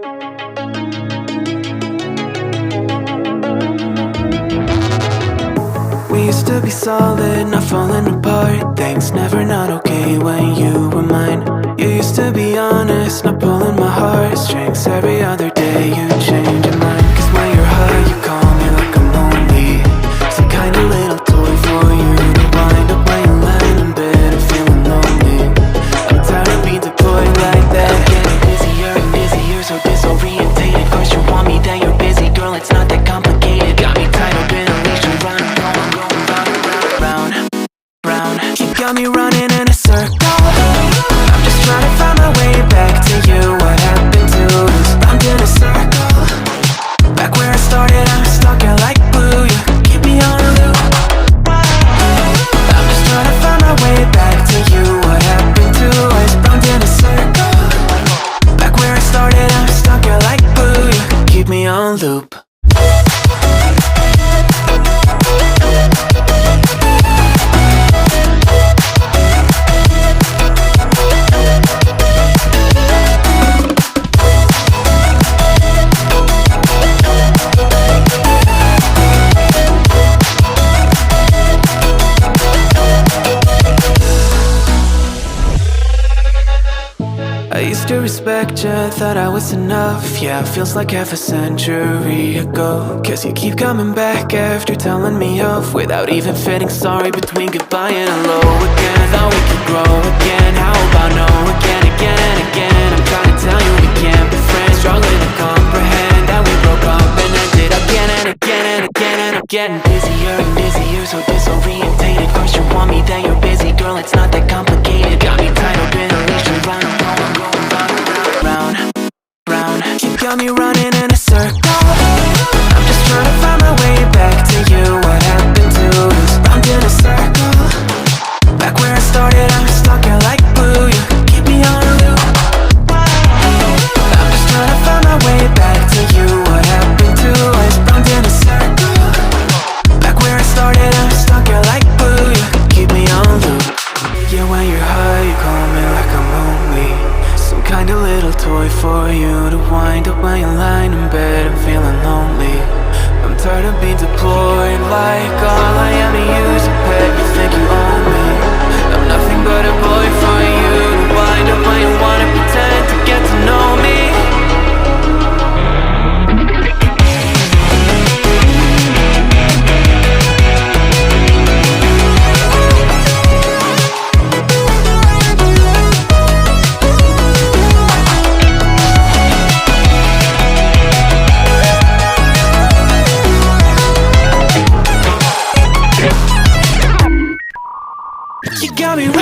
We used to be solid, not falling apart. Things never not okay when you were mine. You used to be honest, not pulling my heartstrings. Every other day you change your mind. Cause when you're high you call me like I'm lonely. Some kind of little toy for you to wind up when you lying in bed and feeling lonely. I'm tired of being deployed like that. Getting busier and busier, so disorientated. First you want me, then you're busy. Girl, it's not that complicated. Got me tied up in a leash and running. Got me running in a circle. I'm just trying to find my way back to you. What happened to us? Round in a circle. Back where I started, I'm stuck in like glue. You keep me on a loop. I'm just trying to find my way back to you. What happened to us? Round in a circle. Back where I started, I'm stuck in like glue. You keep me on loop. I used to respect you, thought I was enough. Yeah, it feels like half a century ago. Cause you keep coming back after telling me off, without even feeling sorry between goodbye and hello again. Thought we could grow again, how about no again, again and again. I'm trying to tell you we can't be friends, struggling to comprehend that we broke up and ended again and again and again. And I'm getting busier and busier, so disorientated. First you want me, then you're busy. Girl, it's not that complicated. Got me tied up in a leash and running. Got me running in a circle. I'm just trying to find my way back to you. What happened to us? Round in a circle. Back where I started, I'm stuck in like glue. You keep me on a loop. I'm just trying to find my way back to you. What happened to us? Round in a circle. Back where I started, I'm stuck in like glue. You keep me on loop. Yeah, when you're high, you call me like I'm lonely. Some kind of little toy for you to wind up when you're lying in bed and feeling lonely. I'm tired of being deployed like all I am to you is a pet. You think you own me? I'm nothing but a boy for you to wind up when you wanna pretend to get to know me. You got me